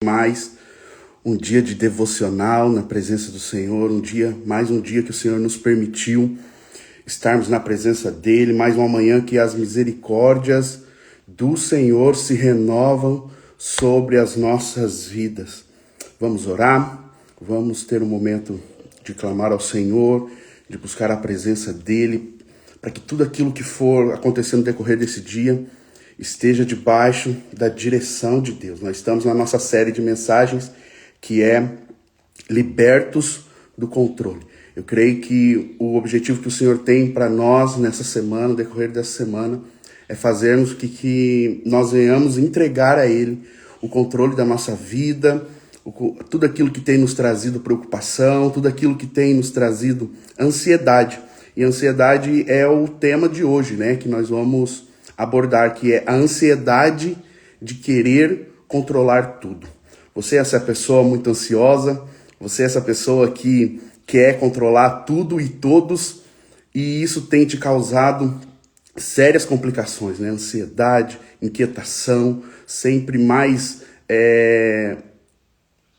Mais um dia de devocional na presença do Senhor, mais um dia que o Senhor nos permitiu estarmos na presença dele, mais uma manhã que as misericórdias do Senhor se renovam sobre as nossas vidas. Vamos orar, vamos ter um momento de clamar ao Senhor, de buscar a presença dele, para que tudo aquilo que for acontecer no decorrer desse dia esteja debaixo da direção de Deus. Nós estamos na nossa série de mensagens que é Libertos do Controle. Eu creio que o objetivo que o Senhor tem para nós nessa semana, no decorrer dessa semana, é fazermos que nós venhamos entregar a Ele o controle da nossa vida, tudo aquilo que tem nos trazido preocupação, tudo aquilo que tem nos trazido ansiedade. E ansiedade é o tema de hoje, né? Que nós vamos abordar, que é a ansiedade de querer controlar tudo. Você é essa pessoa muito ansiosa, você é essa pessoa que quer controlar tudo e todos, e isso tem te causado sérias complicações, né? Ansiedade, inquietação, sempre mais,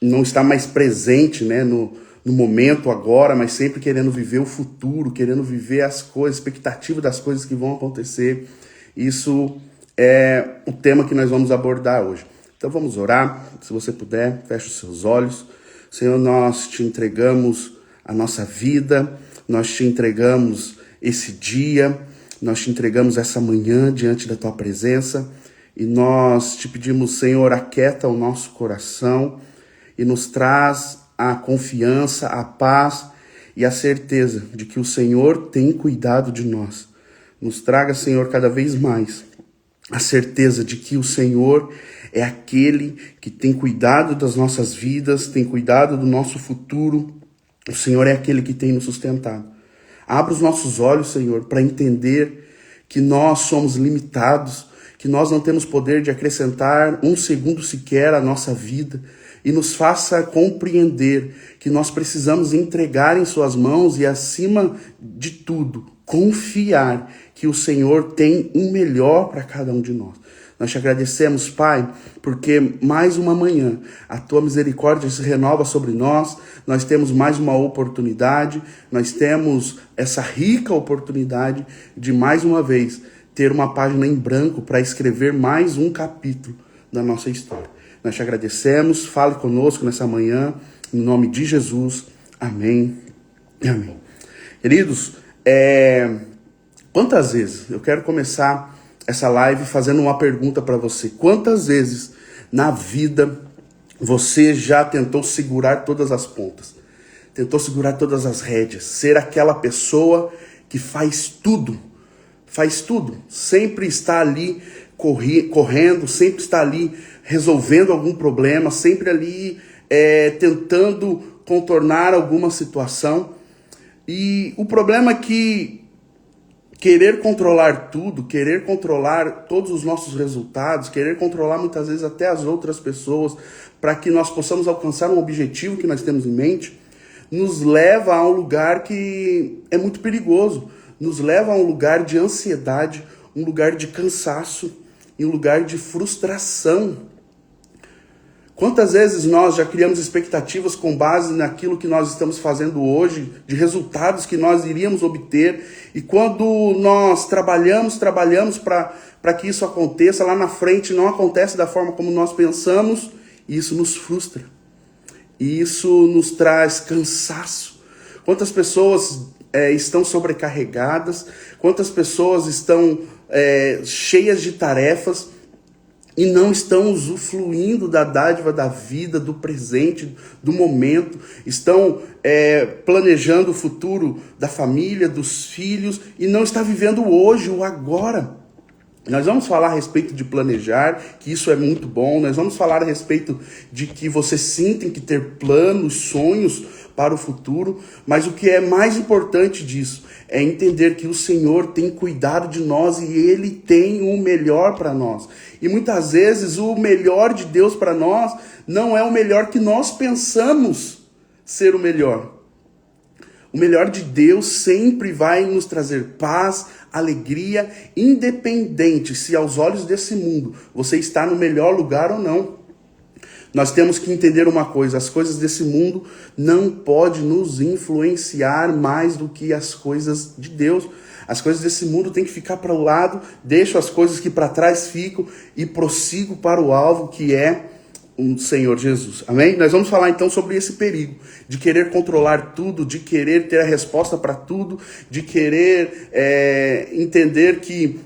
não está mais presente, né? No momento agora, mas sempre querendo viver o futuro, querendo viver as coisas, expectativa das coisas que vão acontecer. Isso é o tema que nós vamos abordar hoje. Então vamos orar, se você puder, feche os seus olhos. Senhor, nós te entregamos a nossa vida, nós te entregamos esse dia, nós te entregamos essa manhã diante da tua presença e nós te pedimos, Senhor, aquieta o nosso coração e nos traz a confiança, a paz e a certeza de que o Senhor tem cuidado de nós. Nos traga, Senhor, cada vez mais a certeza de que o Senhor é aquele que tem cuidado das nossas vidas, tem cuidado do nosso futuro. O Senhor é aquele que tem nos sustentado. Abra os nossos olhos, Senhor, para entender que nós somos limitados, que nós não temos poder de acrescentar um segundo sequer à nossa vida, e nos faça compreender que nós precisamos entregar em suas mãos e, acima de tudo, confiar que o Senhor tem o melhor para cada um de nós. Nós te agradecemos, Pai, porque mais uma manhã a tua misericórdia se renova sobre nós, nós temos mais uma oportunidade, nós temos essa rica oportunidade de mais uma vez ter uma página em branco para escrever mais um capítulo da nossa história. Nós te agradecemos, fale conosco nessa manhã, em nome de Jesus, amém e amém. Queridos, quantas vezes, eu quero começar essa live fazendo uma pergunta para você. Quantas vezes na vida você já tentou segurar todas as pontas? Tentou segurar todas as rédeas? Ser aquela pessoa que faz tudo, sempre está ali correndo, sempre está ali resolvendo algum problema, sempre ali tentando contornar alguma situação. E o problema é que querer controlar tudo, querer controlar todos os nossos resultados, querer controlar muitas vezes até as outras pessoas, para que nós possamos alcançar um objetivo que nós temos em mente, nos leva a um lugar que é muito perigoso, nos leva a um lugar de ansiedade, um lugar de cansaço e um lugar de frustração. Quantas vezes nós já criamos expectativas com base naquilo que nós estamos fazendo hoje, de resultados que nós iríamos obter, e quando nós trabalhamos para que isso aconteça, lá na frente não acontece da forma como nós pensamos, e isso nos frustra, e isso nos traz cansaço. Quantas pessoas estão sobrecarregadas, quantas pessoas estão cheias de tarefas, e não estão usufruindo da dádiva da vida, do presente, do momento, estão planejando o futuro da família, dos filhos, e não está vivendo hoje, o agora. Nós vamos falar a respeito de planejar, que isso é muito bom, nós vamos falar a respeito de que você sim tem que ter planos, sonhos para o futuro, mas o que é mais importante disso é entender que o Senhor tem cuidado de nós e Ele tem o melhor para nós. E muitas vezes o melhor de Deus para nós não é o melhor que nós pensamos ser o melhor. O melhor de Deus sempre vai nos trazer paz, alegria, independente se aos olhos desse mundo você está no melhor lugar ou não. Nós temos que entender uma coisa: as coisas desse mundo não podem nos influenciar mais do que as coisas de Deus. As coisas desse mundo têm que ficar para o lado, deixo as coisas que para trás ficam e prossigo para o alvo, que é o Senhor Jesus. Amém? Nós vamos falar então sobre esse perigo de querer controlar tudo, de querer ter a resposta para tudo, de querer entender que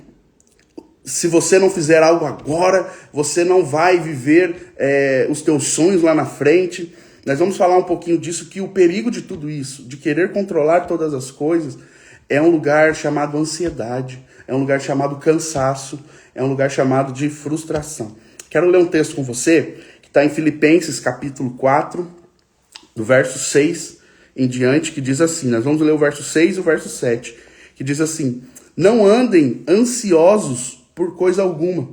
se você não fizer algo agora, você não vai viver os teus sonhos lá na frente. Nós vamos falar um pouquinho disso, que o perigo de tudo isso, de querer controlar todas as coisas, é um lugar chamado ansiedade, é um lugar chamado cansaço, é um lugar chamado de frustração. Quero ler um texto com você, que está em Filipenses capítulo 4, do verso 6 em diante, que diz assim, nós vamos ler o verso 6 e o verso 7, que diz assim: não andem ansiosos por coisa alguma,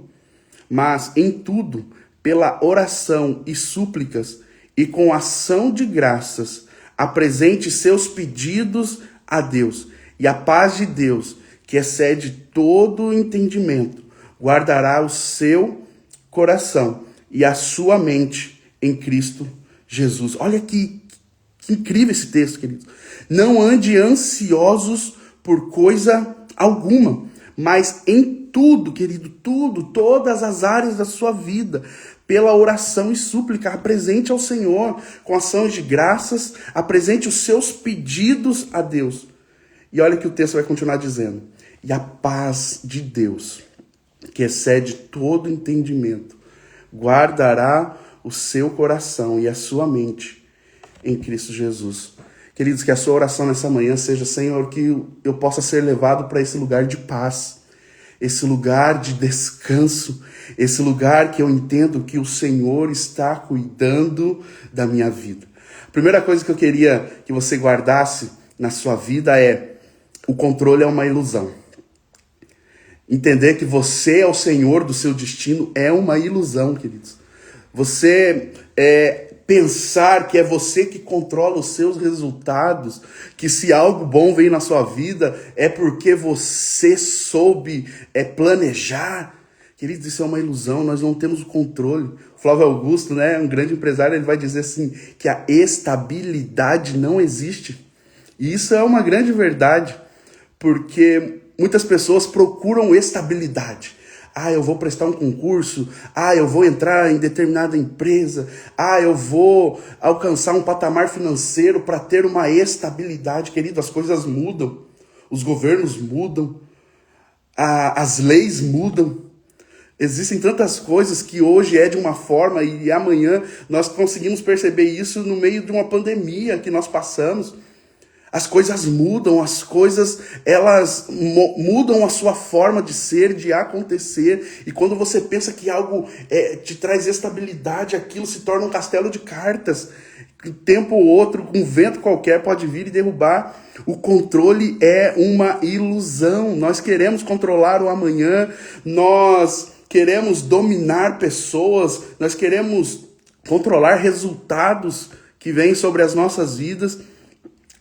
mas em tudo, pela oração e súplicas, e com ação de graças, apresente seus pedidos a Deus, e a paz de Deus, que excede todo o entendimento, guardará o seu coração e a sua mente em Cristo Jesus. Olha que incrível esse texto, queridos. Não ande ansiosos por coisa alguma, mas em tudo, querido, todas as áreas da sua vida, pela oração e súplica, apresente ao Senhor, com ações de graças, apresente os seus pedidos a Deus. E olha que o texto vai continuar dizendo: e a paz de Deus, que excede todo entendimento, guardará o seu coração e a sua mente em Cristo Jesus. Queridos, que a sua oração nessa manhã seja: Senhor, que eu possa ser levado para esse lugar de paz, esse lugar de descanso, esse lugar que eu entendo que o Senhor está cuidando da minha vida. A primeira coisa que eu queria que você guardasse na sua vida é: o controle é uma ilusão. Entender que você é o Senhor do seu destino é uma ilusão, queridos. Você pensar que é você que controla os seus resultados, que se algo bom vem na sua vida é porque você soube planejar. Queridos, isso é uma ilusão, nós não temos o controle. O Flávio Augusto, né, um grande empresário, ele vai dizer assim, que a estabilidade não existe. E isso é uma grande verdade, porque muitas pessoas procuram estabilidade. Eu vou prestar um concurso. Eu vou entrar em determinada empresa. Eu vou alcançar um patamar financeiro para ter uma estabilidade. Querido, as coisas mudam. Os governos mudam. As leis mudam. Existem tantas coisas que hoje é de uma forma e amanhã nós conseguimos perceber isso no meio de uma pandemia que nós passamos. As coisas mudam, as coisas, elas mudam a sua forma de ser, de acontecer. E quando você pensa que algo te traz estabilidade, aquilo se torna um castelo de cartas. Um tempo ou outro, um vento qualquer pode vir e derrubar. O controle é uma ilusão. Nós queremos controlar o amanhã, nós queremos dominar pessoas, nós queremos controlar resultados que vêm sobre as nossas vidas.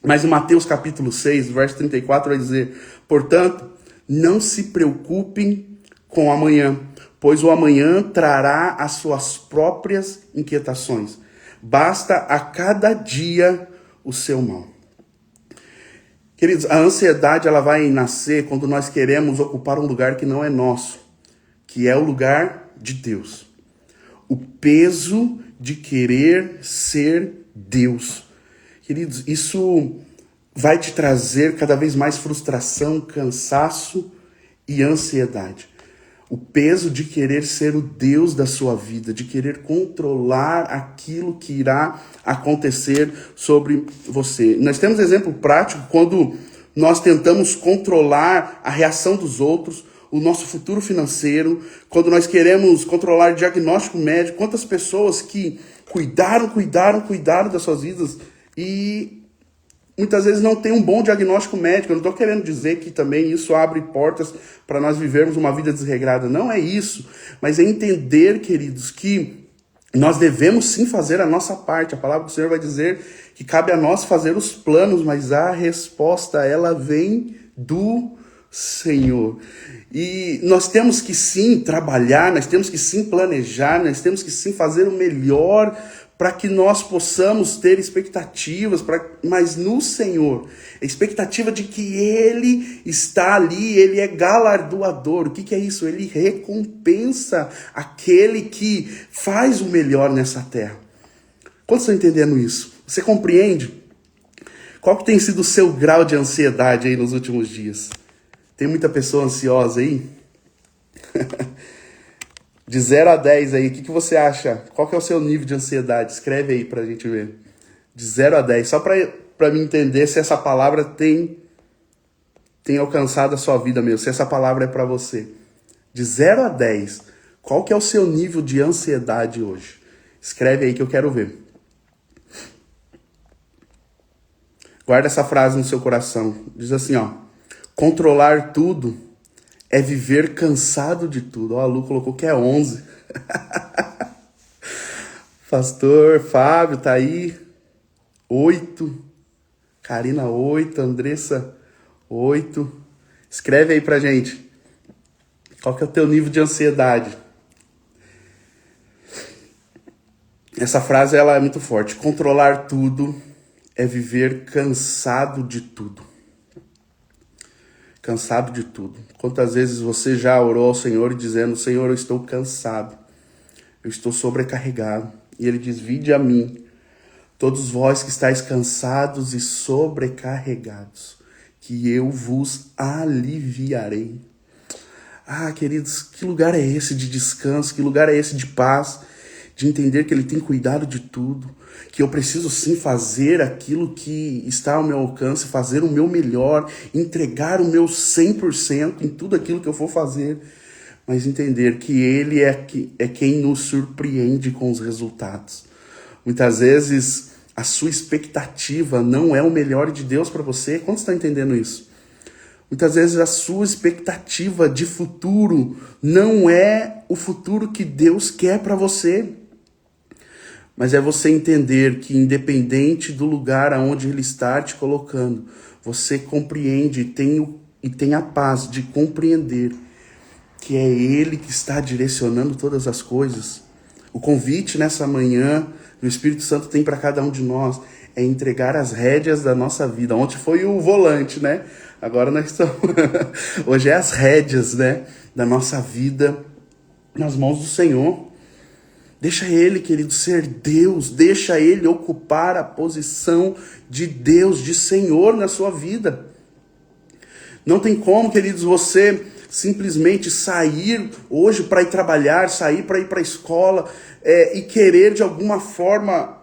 Mas em Mateus capítulo 6, verso 34, vai dizer: portanto, não se preocupem com o amanhã, pois o amanhã trará as suas próprias inquietações. Basta a cada dia o seu mal. Queridos, a ansiedade ela vai nascer quando nós queremos ocupar um lugar que não é nosso, que é o lugar de Deus. O peso de querer ser Deus. Queridos, isso vai te trazer cada vez mais frustração, cansaço e ansiedade. O peso de querer ser o Deus da sua vida, de querer controlar aquilo que irá acontecer sobre você. Nós temos exemplo prático quando nós tentamos controlar a reação dos outros, o nosso futuro financeiro, quando nós queremos controlar o diagnóstico médico. Quantas pessoas que cuidaram das suas vidas e muitas vezes não tem um bom diagnóstico médico. Eu não estou querendo dizer que também isso abre portas para nós vivermos uma vida desregrada. Não é isso. Mas é entender, queridos, que nós devemos sim fazer a nossa parte. A palavra do Senhor vai dizer que cabe a nós fazer os planos, mas a resposta ela vem do Senhor. E nós temos que sim trabalhar, nós temos que sim planejar, nós temos que sim fazer o melhor para que nós possamos ter expectativas, mas no Senhor, a expectativa de que Ele está ali, Ele é galardoador. O que é isso? Ele recompensa aquele que faz o melhor nessa terra. Quantos estão entendendo isso? Você compreende? Qual que tem sido o seu grau de ansiedade aí nos últimos dias? Tem muita pessoa ansiosa aí? De 0 a 10 aí, o que você acha? Qual que é o seu nível de ansiedade? Escreve aí pra gente ver. De 0 a 10, só pra mim entender se essa palavra tem alcançado a sua vida mesmo, se essa palavra é pra você. De 0 a 10, qual que é o seu nível de ansiedade hoje? Escreve aí que eu quero ver. Guarda essa frase no seu coração. Diz assim, ó. Controlar tudo é viver cansado de tudo. Ó, a Lu colocou que é 11. Pastor Fábio tá aí. 8. Karina, 8. Andressa, 8. Escreve aí pra gente. Qual que é o teu nível de ansiedade? Essa frase ela é muito forte. Controlar tudo é viver cansado de tudo. Cansado de tudo. Quantas vezes você já orou ao Senhor dizendo, Senhor, eu estou cansado, eu estou sobrecarregado. E Ele diz, vinde a mim, todos vós que estáis cansados e sobrecarregados, que eu vos aliviarei. Ah, queridos, que lugar é esse de descanso, que lugar é esse de paz, de entender que Ele tem cuidado de tudo, que eu preciso sim fazer aquilo que está ao meu alcance, fazer o meu melhor, entregar o meu 100% em tudo aquilo que eu for fazer, mas entender que Ele é quem nos surpreende com os resultados. Muitas vezes a sua expectativa não é o melhor de Deus para você. Quanto está entendendo isso? Muitas vezes a sua expectativa de futuro não é o futuro que Deus quer para você. Mas é você entender que independente do lugar aonde Ele está te colocando, você compreende e tem a paz de compreender que é Ele que está direcionando todas as coisas. O convite nessa manhã que o Espírito Santo tem para cada um de nós é entregar as rédeas da nossa vida. Ontem foi o volante, né? Agora nós estamos... Hoje é as rédeas, né, da nossa vida nas mãos do Senhor. Deixa Ele, querido, ser Deus. Deixa Ele ocupar a posição de Deus, de Senhor na sua vida. Não tem como, queridos, você simplesmente sair hoje para ir trabalhar, sair para ir para a escola e querer de alguma forma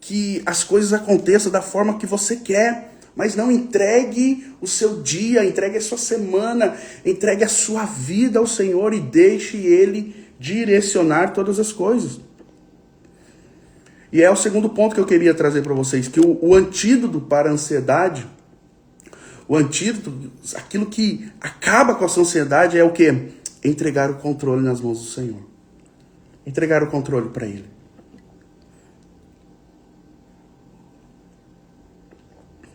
que as coisas aconteçam da forma que você quer. Mas não entregue o seu dia, entregue a sua semana, entregue a sua vida ao Senhor e deixe Ele direcionar todas as coisas. E é o segundo ponto que eu queria trazer para vocês, que o antídoto para a ansiedade, o antídoto, aquilo que acaba com a sua ansiedade é o quê? Entregar o controle nas mãos do Senhor. Entregar o controle para Ele.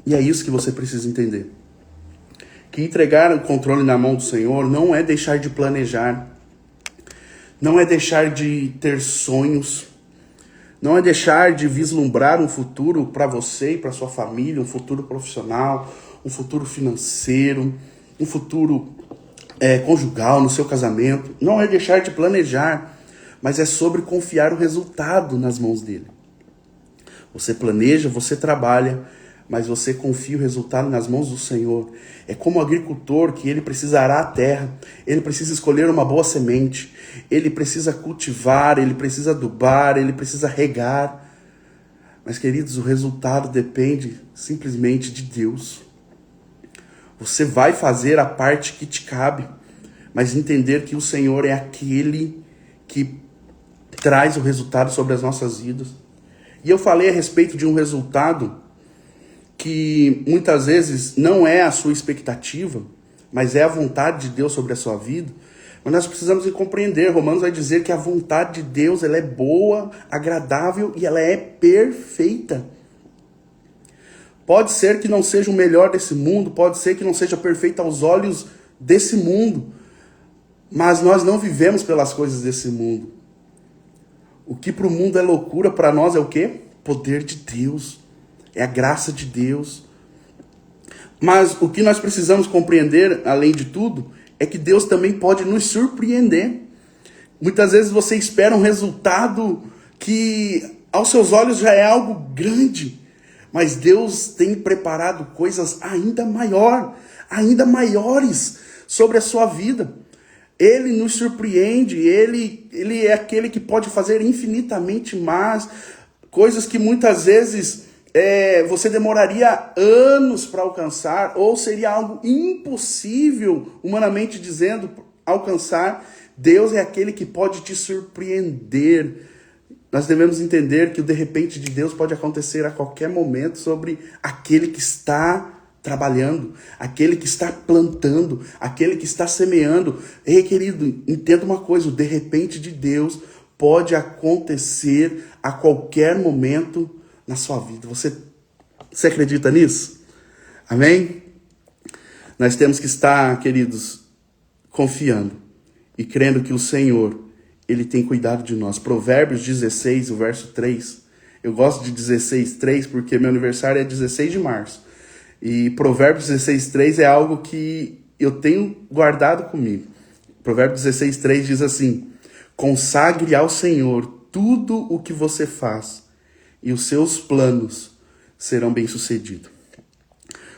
E é isso que você precisa entender. Que entregar o controle na mão do Senhor não é deixar de planejar, não é deixar de ter sonhos, não é deixar de vislumbrar um futuro para você e para sua família, um futuro profissional, um futuro financeiro, um futuro conjugal no seu casamento. Não é deixar de planejar, mas é sobre confiar o resultado nas mãos dele. Você planeja, você trabalha, mas você confia o resultado nas mãos do Senhor. É como o agricultor que ele precisa arar a terra, ele precisa escolher uma boa semente, ele precisa cultivar, ele precisa adubar, ele precisa regar. Mas, queridos, o resultado depende simplesmente de Deus. Você vai fazer a parte que te cabe, mas entender que o Senhor é aquele que traz o resultado sobre as nossas vidas. E eu falei a respeito de um resultado que muitas vezes não é a sua expectativa, mas é a vontade de Deus sobre a sua vida. Mas nós precisamos compreender, Romanos vai dizer que a vontade de Deus ela é boa, agradável e ela é perfeita. Pode ser que não seja o melhor desse mundo, pode ser que não seja perfeito aos olhos desse mundo, mas nós não vivemos pelas coisas desse mundo. O que para o mundo é loucura, para nós é o quê? Poder de Deus, é a graça de Deus. Mas o que nós precisamos compreender, além de tudo, é que Deus também pode nos surpreender. Muitas vezes você espera um resultado que aos seus olhos já é algo grande, mas Deus tem preparado coisas ainda maiores sobre a sua vida. Ele nos surpreende, ele é aquele que pode fazer infinitamente mais, coisas que muitas vezes você demoraria anos para alcançar, ou seria algo impossível, humanamente dizendo, alcançar. Deus é aquele que pode te surpreender. Nós devemos entender que o de repente de Deus pode acontecer a qualquer momento sobre aquele que está trabalhando, aquele que está plantando, aquele que está semeando. Ei, querido, entenda uma coisa, o de repente de Deus pode acontecer a qualquer momento na sua vida. Você acredita nisso? Amém? Nós temos que estar, queridos, confiando e crendo que o Senhor, Ele tem cuidado de nós. Provérbios 16, o verso 3. Eu gosto de 16:3 porque meu aniversário é 16 de março. E Provérbios 16:3 é algo que eu tenho guardado comigo. Provérbios 16:3 diz assim: consagre ao Senhor tudo o que você faz, e os seus planos serão bem-sucedidos.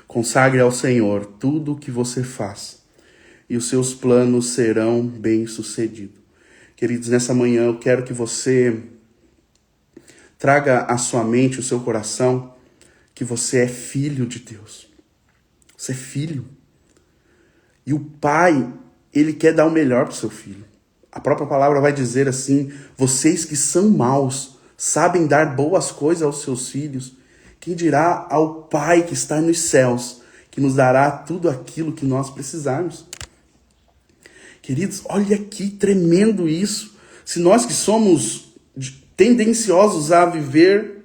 Consagre ao Senhor tudo o que você faz, e os seus planos serão bem-sucedidos. Queridos, nessa manhã eu quero que você traga à sua mente, o seu coração, que você é filho de Deus. Você é filho. E o Pai, Ele quer dar o melhor para o seu filho. A própria palavra vai dizer assim: vocês que são maus, sabem dar boas coisas aos seus filhos. Quem dirá ao Pai que está nos céus, que nos dará tudo aquilo que nós precisarmos? Queridos, olha que tremendo isso. Se nós que somos tendenciosos a viver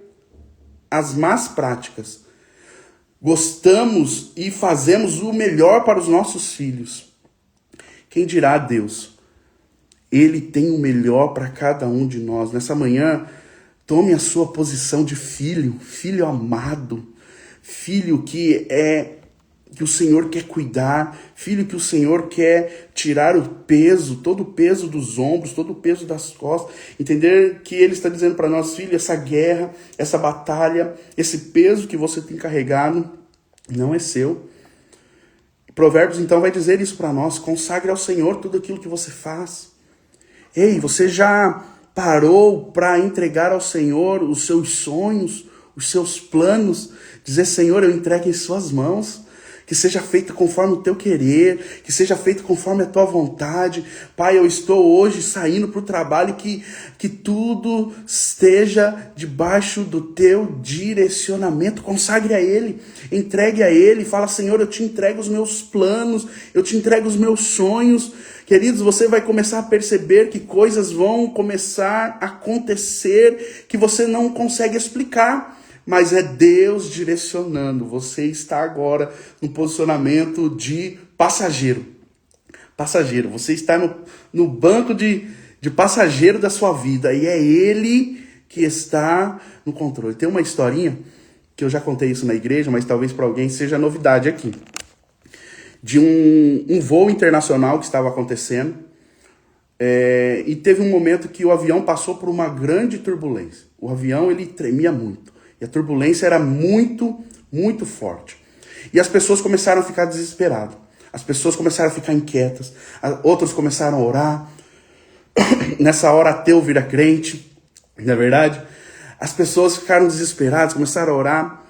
as más práticas, gostamos e fazemos o melhor para os nossos filhos, quem dirá a Deus? Ele tem o melhor para cada um de nós. Nessa manhã, tome a sua posição de filho, filho amado, filho que o Senhor quer cuidar, filho que o Senhor quer tirar o peso, todo o peso dos ombros, todo o peso das costas. Entender que Ele está dizendo para nós: filho, essa guerra, essa batalha, esse peso que você tem carregado, não é seu. Provérbios então vai dizer isso para nós: consagre ao Senhor tudo aquilo que você faz. Ei, você já parou para entregar ao Senhor os seus sonhos, os seus planos? Dizer: Senhor, eu entrego em suas mãos. Que seja feito conforme o teu querer, que seja feito conforme a tua vontade. Pai, eu estou hoje saindo para o trabalho, que tudo esteja debaixo do teu direcionamento. Consagre a Ele, entregue a Ele, fala: Senhor, eu te entrego os meus planos, eu te entrego os meus sonhos. Queridos, você vai começar a perceber que coisas vão começar a acontecer que você não consegue explicar. Mas é Deus direcionando. Você está agora no posicionamento de passageiro. Passageiro. Você está no banco de passageiro da sua vida. E é Ele que está no controle. Tem uma historinha, que eu já contei isso na igreja, mas talvez para alguém seja novidade aqui. De um voo internacional que estava acontecendo. E teve um momento que o avião passou por uma grande turbulência. O avião, ele tremia muito. E a turbulência era muito, muito forte. E as pessoas começaram a ficar desesperadas. As pessoas começaram a ficar inquietas. Outros começaram a orar. Nessa hora, ateu vira crente. Não é verdade? As pessoas ficaram desesperadas, começaram a orar.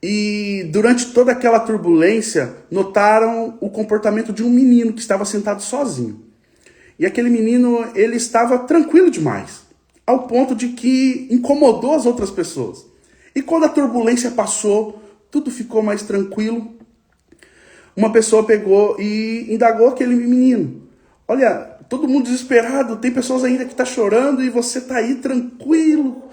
E durante toda aquela turbulência, notaram o comportamento de um menino que estava sentado sozinho. E aquele menino, ele estava tranquilo demais. Ao ponto de que incomodou as outras pessoas. E quando a turbulência passou, tudo ficou mais tranquilo. Uma pessoa pegou e indagou aquele menino: olha, todo mundo desesperado, tem pessoas ainda que estão chorando e você está aí tranquilo.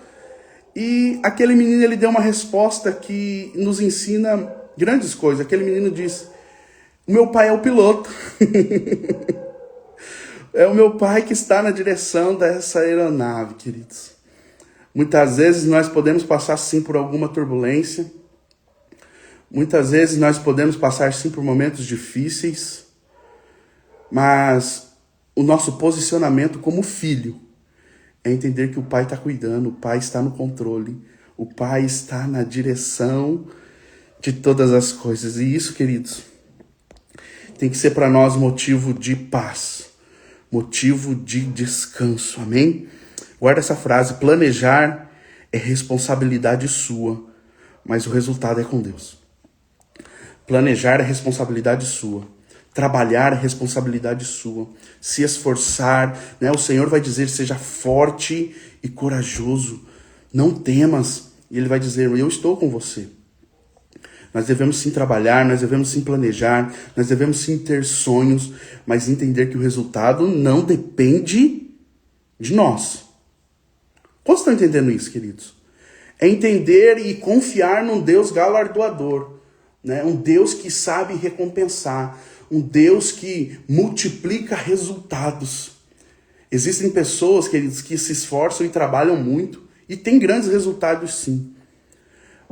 E aquele menino, ele deu uma resposta que nos ensina grandes coisas. Aquele menino disse: o meu pai é o piloto. É o meu pai que está na direção dessa aeronave, queridos. Muitas vezes nós podemos passar sim por alguma turbulência. Muitas vezes nós podemos passar sim por momentos difíceis. Mas o nosso posicionamento como filho é entender que o pai está cuidando, o pai está no controle, o pai está na direção de todas as coisas. E isso, queridos, tem que ser para nós motivo de paz, motivo de descanso, amém? Guarda essa frase: planejar é responsabilidade sua, mas o resultado é com Deus. Planejar é responsabilidade sua. Trabalhar é responsabilidade sua. Se esforçar, né? O Senhor vai dizer: seja forte e corajoso. Não temas. E Ele vai dizer: eu estou com você. Nós devemos sim trabalhar, nós devemos sim planejar, nós devemos sim ter sonhos, mas entender que o resultado não depende de nós. Quantos estão entendendo isso, queridos? É entender e confiar num Deus galardoador, né? Um Deus que sabe recompensar, um Deus que multiplica resultados. Existem pessoas, queridos, que se esforçam e trabalham muito e têm grandes resultados, sim.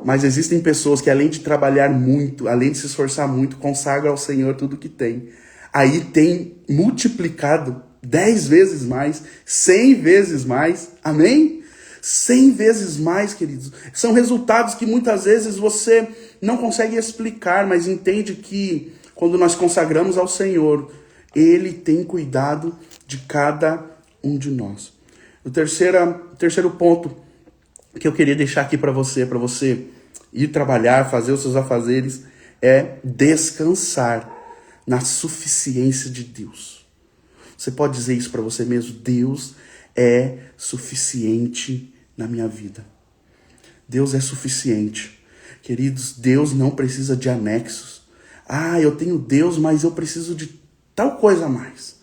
Mas existem pessoas que, além de trabalhar muito, além de se esforçar muito, consagram ao Senhor tudo que tem. Aí tem multiplicado 10 vezes mais, 100 vezes mais, amém? 100 vezes mais, queridos. São resultados que muitas vezes você não consegue explicar, mas entende que quando nós consagramos ao Senhor, Ele tem cuidado de cada um de nós. O terceiro ponto que eu queria deixar aqui para você ir trabalhar, fazer os seus afazeres, é descansar na suficiência de Deus. Você pode dizer isso para você mesmo: Deus é suficiente na minha vida. Deus é suficiente. Queridos, Deus não precisa de anexos. Eu tenho Deus, mas eu preciso de tal coisa a mais.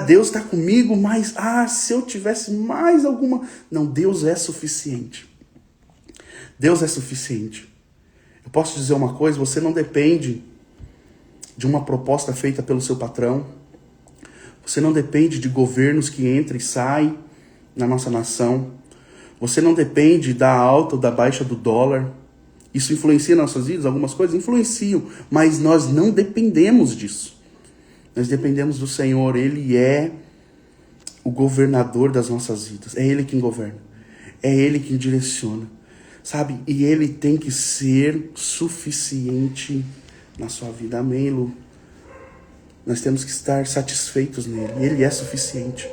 Deus está comigo, mas se eu tivesse mais alguma... Não, Deus é suficiente. Deus é suficiente. Eu posso dizer uma coisa: você não depende de uma proposta feita pelo seu patrão. Você não depende de governos que entram e saem na nossa nação. Você não depende da alta ou da baixa do dólar. Isso influencia nas nossas vidas? Algumas coisas influenciam, mas nós não dependemos disso. Nós dependemos do Senhor. Ele é o governador das nossas vidas. É Ele quem governa. É Ele quem direciona. Sabe? E Ele tem que ser suficiente na sua vida. Amém, Lu? Nós temos que estar satisfeitos nele. Ele é suficiente.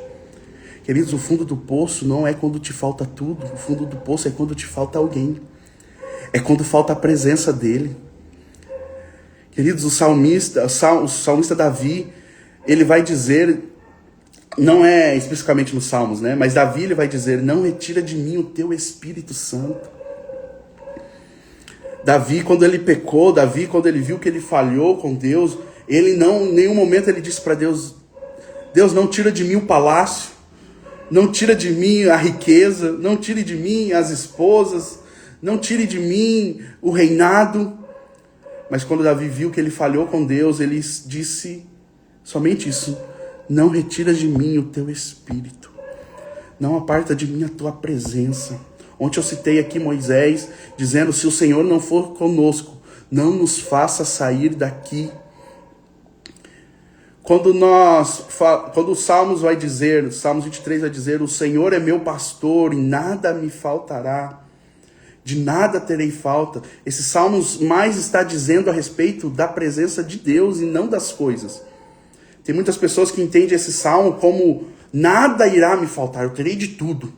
Queridos, o fundo do poço não é quando te falta tudo. O fundo do poço é quando te falta alguém. É quando falta a presença dele. Queridos, o salmista Davi, ele vai dizer, não é especificamente nos Salmos, né? Mas Davi, ele vai dizer: não retira de mim o teu Espírito Santo. Davi, quando ele pecou, Davi, quando ele viu que ele falhou com Deus, ele não, em nenhum momento ele disse para Deus: Deus, não tira de mim o palácio, não tira de mim a riqueza, não tire de mim as esposas, não tire de mim o reinado. Mas quando Davi viu que ele falhou com Deus, ele disse somente isso: não retira de mim o teu Espírito, não aparta de mim a tua presença. Ontem eu citei aqui Moisés dizendo: se o Senhor não for conosco, não nos faça sair daqui. Quando o Salmos vai dizer, Salmos 23 vai dizer: o Senhor é meu pastor e nada me faltará. De nada terei falta. Esse Salmos mais está dizendo a respeito da presença de Deus e não das coisas. Tem muitas pessoas que entendem esse Salmo como: nada irá me faltar, eu terei de tudo.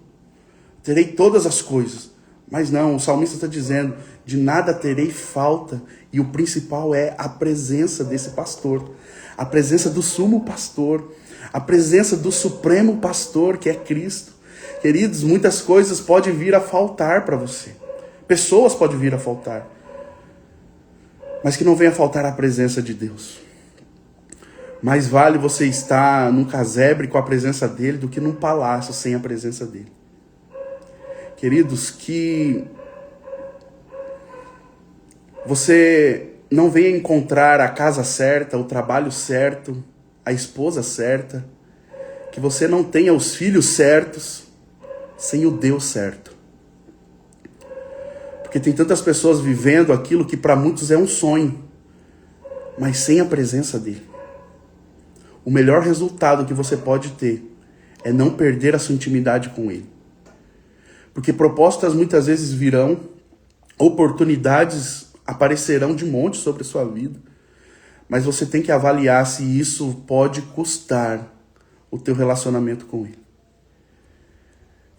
Terei todas as coisas. Mas não, o salmista está dizendo: de nada terei falta. E o principal é a presença desse pastor. A presença do sumo pastor. A presença do supremo pastor, que é Cristo. Queridos, muitas coisas podem vir a faltar para você. Pessoas podem vir a faltar. Mas que não venha faltar a presença de Deus. Mais vale você estar num casebre com a presença dele do que num palácio sem a presença dele. Queridos, que você não venha encontrar a casa certa, o trabalho certo, a esposa certa, que você não tenha os filhos certos sem o Deus certo. Porque tem tantas pessoas vivendo aquilo que para muitos é um sonho, mas sem a presença dele. O melhor resultado que você pode ter é não perder a sua intimidade com ele. Porque propostas muitas vezes virão, oportunidades aparecerão de monte sobre a sua vida, mas você tem que avaliar se isso pode custar o teu relacionamento com ele.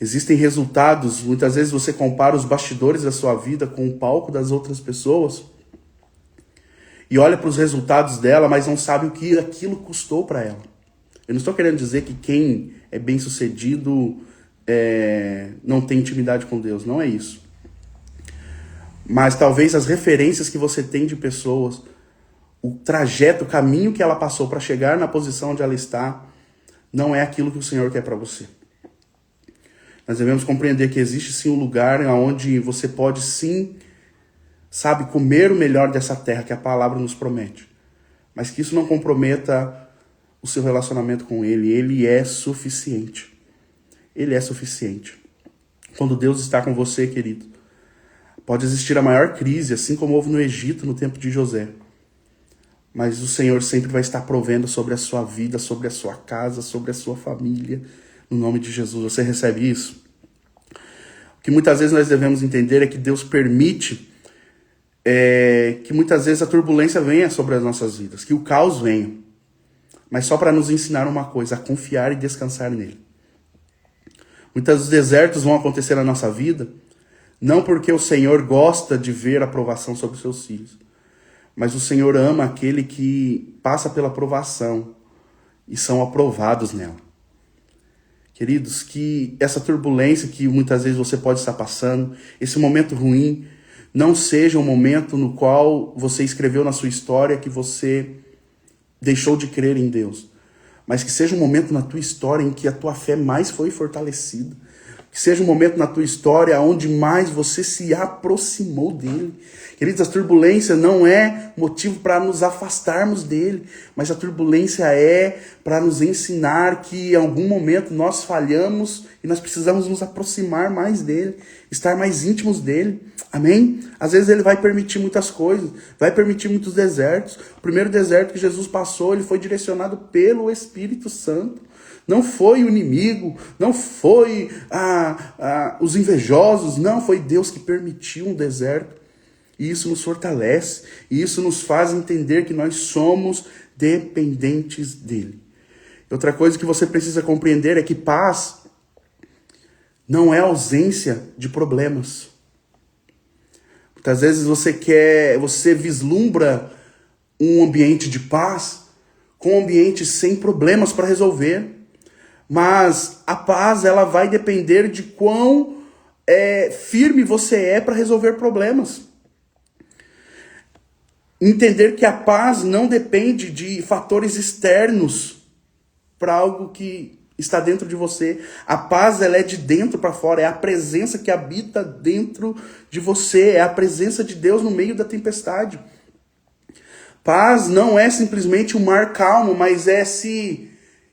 Existem resultados, muitas vezes você compara os bastidores da sua vida com o palco das outras pessoas e olha para os resultados dela, mas não sabe o que aquilo custou para ela. Eu não estou querendo dizer que quem é bem sucedido não tem intimidade com Deus, não é isso. Mas talvez as referências que você tem de pessoas, o trajeto, o caminho que ela passou para chegar na posição onde ela está, não é aquilo que o Senhor quer para você. Nós devemos compreender que existe sim um lugar onde você pode sim, comer o melhor dessa terra que a palavra nos promete. Mas que isso não comprometa o seu relacionamento com Ele. Ele é suficiente. Ele é suficiente. Quando Deus está com você, querido, pode existir a maior crise, assim como houve no Egito no tempo de José. Mas o Senhor sempre vai estar provendo sobre a sua vida, sobre a sua casa, sobre a sua família. No nome de Jesus, você recebe isso? O que muitas vezes nós devemos entender é que Deus permite que muitas vezes a turbulência venha sobre as nossas vidas, que o caos venha. Mas só para nos ensinar uma coisa, a confiar e descansar nele. Muitos desertos vão acontecer na nossa vida, não porque o Senhor gosta de ver a provação sobre os seus filhos, mas o Senhor ama aquele que passa pela provação e são aprovados nela. Queridos, que essa turbulência que muitas vezes você pode estar passando, esse momento ruim, não seja um momento no qual você escreveu na sua história que você deixou de crer em Deus, mas que seja um momento na tua história em que a tua fé mais foi fortalecida. Que seja um momento na tua história onde mais você se aproximou dele. Queridos, a turbulência não é motivo para nos afastarmos dele, mas a turbulência é para nos ensinar que em algum momento nós falhamos e nós precisamos nos aproximar mais dele, estar mais íntimos dele. Amém? Às vezes ele vai permitir muitas coisas, vai permitir muitos desertos. O primeiro deserto que Jesus passou, ele foi direcionado pelo Espírito Santo. Não foi o inimigo, não foi os invejosos, não, foi Deus que permitiu um deserto. E isso nos fortalece, e isso nos faz entender que nós somos dependentes dele. Outra coisa que você precisa compreender é que paz não é ausência de problemas. Muitas vezes você vislumbra um ambiente de paz com um ambiente sem problemas para resolver. Mas a paz, ela vai depender de quão firme você é para resolver problemas. Entender que a paz não depende de fatores externos para algo que está dentro de você. A paz, ela é de dentro para fora, é a presença que habita dentro de você, é a presença de Deus no meio da tempestade. Paz não é simplesmente um mar calmo, mas é se...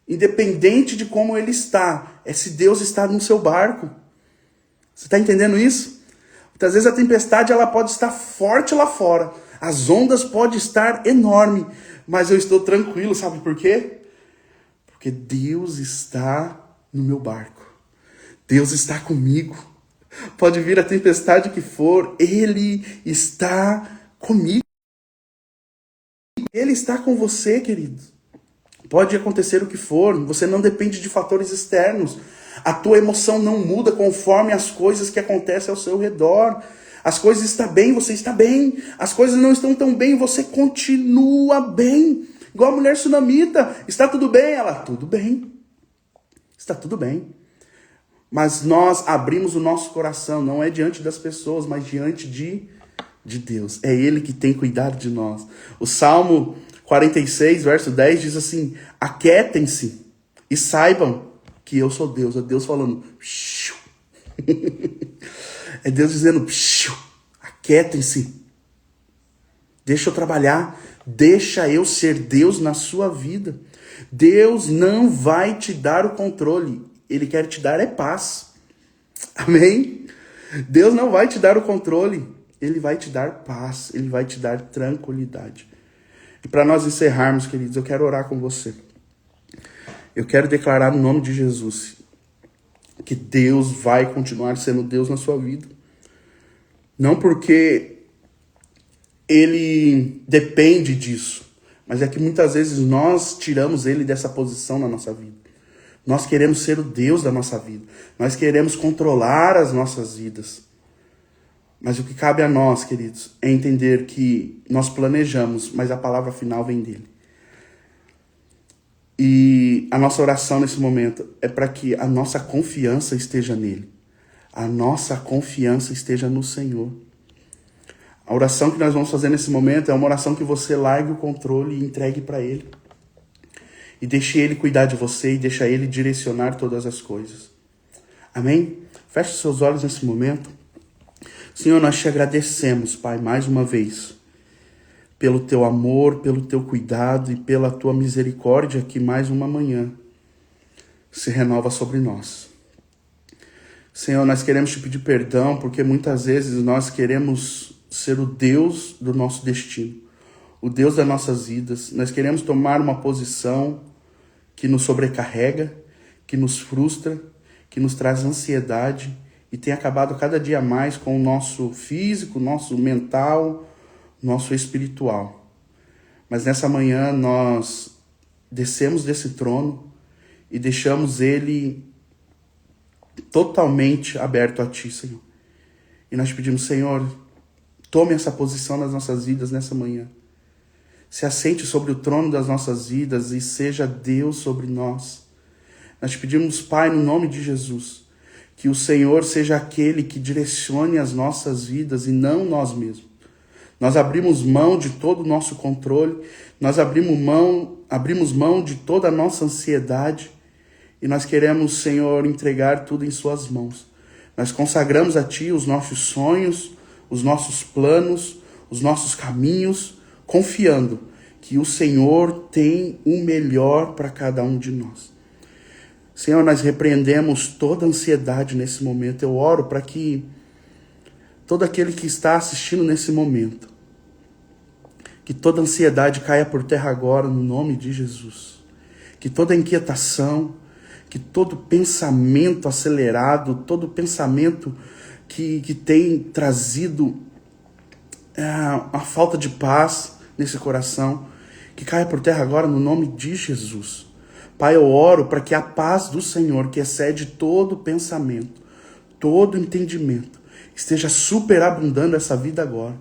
independente de como ele está, é se Deus está no seu barco. Você está entendendo isso? Muitas vezes a tempestade ela pode estar forte lá fora, as ondas podem estar enormes, mas eu estou tranquilo, sabe por quê? Porque Deus está no meu barco. Deus está comigo. Pode vir a tempestade que for, Ele está comigo. Ele está com você, querido. Pode acontecer o que for, você não depende de fatores externos. A tua emoção não muda conforme as coisas que acontecem ao seu redor. As coisas estão bem, você está bem. As coisas não estão tão bem, você continua bem. Igual a mulher sunamita. Está tudo bem? Ela, tudo bem. Está tudo bem. Mas nós abrimos o nosso coração, não é diante das pessoas, mas diante de Deus. É Ele que tem cuidado de nós. O Salmo 46, verso 10 diz assim: aquietem-se e saibam que eu sou Deus. É Deus falando. É Deus dizendo, aquietem-se. Deixa eu trabalhar. Deixa eu ser Deus na sua vida. Deus não vai te dar o controle. Ele quer te dar é paz. Amém? Deus não vai te dar o controle. Ele vai te dar paz. Ele vai te dar tranquilidade. E para nós encerrarmos, queridos, eu quero orar com você. Eu quero declarar no nome de Jesus que Deus vai continuar sendo Deus na sua vida. Não porque Ele depende disso, mas é que muitas vezes nós tiramos Ele dessa posição na nossa vida. Nós queremos ser o Deus da nossa vida. Nós queremos controlar as nossas vidas. Mas o que cabe a nós, queridos, é entender que nós planejamos, mas a palavra final vem dele. E a nossa oração nesse momento é para que a nossa confiança esteja nele. A nossa confiança esteja no Senhor. A oração que nós vamos fazer nesse momento é uma oração que você largue o controle e entregue para ele. E deixe ele cuidar de você e deixe ele direcionar todas as coisas. Amém? Feche seus olhos nesse momento. Senhor, nós te agradecemos, Pai, mais uma vez, pelo teu amor, pelo teu cuidado e pela tua misericórdia que mais uma manhã se renova sobre nós. Senhor, nós queremos te pedir perdão porque muitas vezes nós queremos ser o Deus do nosso destino, o Deus das nossas vidas. Nós queremos tomar uma posição que nos sobrecarrega, que nos frustra, que nos traz ansiedade e tem acabado cada dia mais com o nosso físico, nosso mental, nosso espiritual. Mas nessa manhã nós descemos desse trono e deixamos ele totalmente aberto a ti, Senhor. E nós pedimos, Senhor, tome essa posição nas nossas vidas nessa manhã. Se assente sobre o trono das nossas vidas e seja Deus sobre nós. Nós pedimos, Pai, no nome de Jesus, que o Senhor seja aquele que direcione as nossas vidas e não nós mesmos. Nós abrimos mão de todo o nosso controle, nós abrimos mão de toda a nossa ansiedade e nós queremos, Senhor, entregar tudo em suas mãos. Nós consagramos a Ti os nossos sonhos, os nossos planos, os nossos caminhos, confiando que o Senhor tem o melhor para cada um de nós. Senhor, nós repreendemos toda ansiedade nesse momento. Eu oro para que todo aquele que está assistindo nesse momento, que toda ansiedade caia por terra agora, no nome de Jesus. Que toda inquietação, que todo pensamento acelerado, todo pensamento que tem trazido a falta de paz nesse coração, que caia por terra agora, no nome de Jesus. Pai, eu oro para que a paz do Senhor, que excede todo pensamento, todo entendimento, esteja superabundando essa vida agora.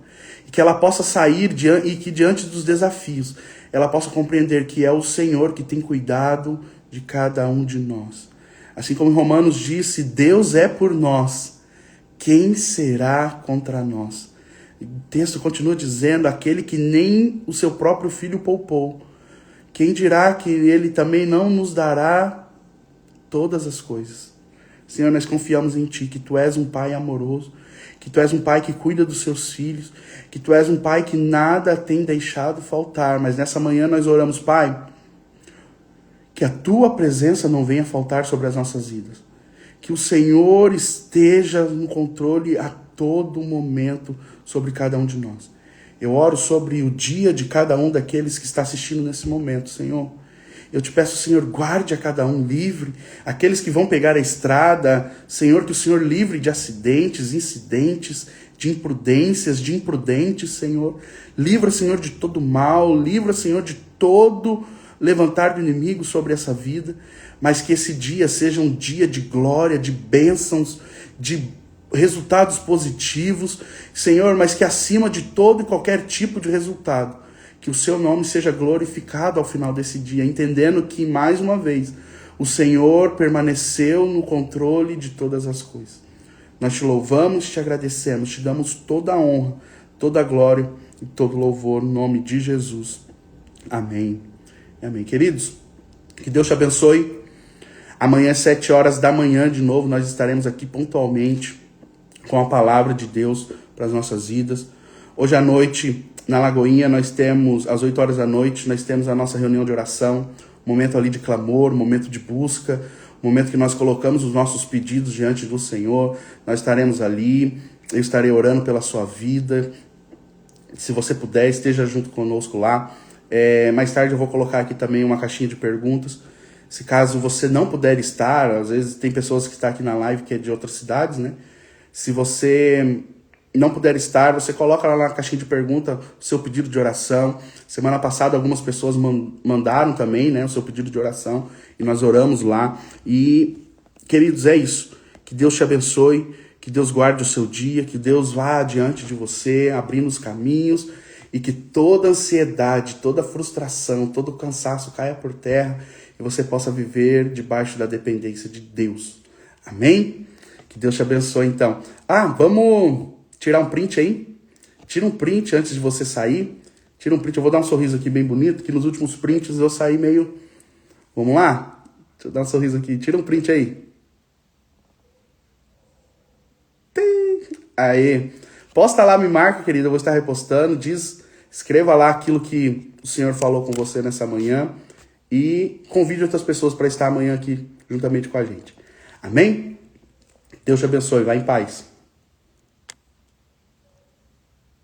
E que ela possa sair e que diante dos desafios, ela possa compreender que é o Senhor que tem cuidado de cada um de nós. Assim como em Romanos diz, se Deus é por nós, quem será contra nós? O texto continua dizendo, aquele que nem o seu próprio filho poupou, quem dirá que ele também não nos dará todas as coisas? Senhor, nós confiamos em Ti, que Tu és um Pai amoroso, que Tu és um Pai que cuida dos Seus filhos, que Tu és um Pai que nada tem deixado faltar. Mas nessa manhã nós oramos, Pai, que a Tua presença não venha faltar sobre as nossas vidas. Que o Senhor esteja no controle a todo momento sobre cada um de nós. Eu oro sobre o dia de cada um daqueles que está assistindo nesse momento, Senhor. Eu te peço, Senhor, guarde a cada um livre. Aqueles que vão pegar a estrada, Senhor, que o Senhor livre de acidentes, incidentes, de imprudências, de imprudentes, Senhor. Livra, Senhor, de todo mal. Livra, Senhor, de todo levantar do inimigo sobre essa vida. Mas que esse dia seja um dia de glória, de bênçãos, de resultados positivos, Senhor, mas que acima de todo e qualquer tipo de resultado, que o Seu nome seja glorificado ao final desse dia, entendendo que, mais uma vez, o Senhor permaneceu no controle de todas as coisas. Nós te louvamos, te agradecemos, te damos toda a honra, toda a glória e todo louvor no nome de Jesus. Amém. Amém. Queridos, que Deus te abençoe. Amanhã às 7 horas da manhã, de novo, nós estaremos aqui pontualmente com a palavra de Deus para as nossas vidas. Hoje à noite, na Lagoinha, nós temos, às 8 horas da noite, nós temos a nossa reunião de oração, momento ali de clamor, momento de busca, momento que nós colocamos os nossos pedidos diante do Senhor. Nós estaremos ali, eu estarei orando pela sua vida. Se você puder, esteja junto conosco lá. Mais tarde eu vou colocar aqui também uma caixinha de perguntas. Se caso você não puder estar, às vezes tem pessoas que estão aqui na live que é de outras cidades, né? Se você não puder estar, você coloca lá na caixinha de pergunta o seu pedido de oração. Semana passada algumas pessoas mandaram também, né, o seu pedido de oração e nós oramos lá. E, queridos, é isso. Que Deus te abençoe, que Deus guarde o seu dia, que Deus vá adiante de você, abrindo os caminhos e que toda ansiedade, toda frustração, todo cansaço caia por terra e você possa viver debaixo da dependência de Deus. Amém? Que Deus te abençoe, então. Vamos tirar um print aí? Tira um print antes de você sair. Tira um print. Eu vou dar um sorriso aqui bem bonito, que nos últimos prints eu saí meio... Vamos lá? Deixa eu dar um sorriso aqui. Tira um print aí. Aí. Posta lá, me marca, querido. Eu vou estar repostando. Escreva lá aquilo que o Senhor falou com você nessa manhã. E convide outras pessoas para estar amanhã aqui juntamente com a gente. Amém? Deus te abençoe. Vá em paz.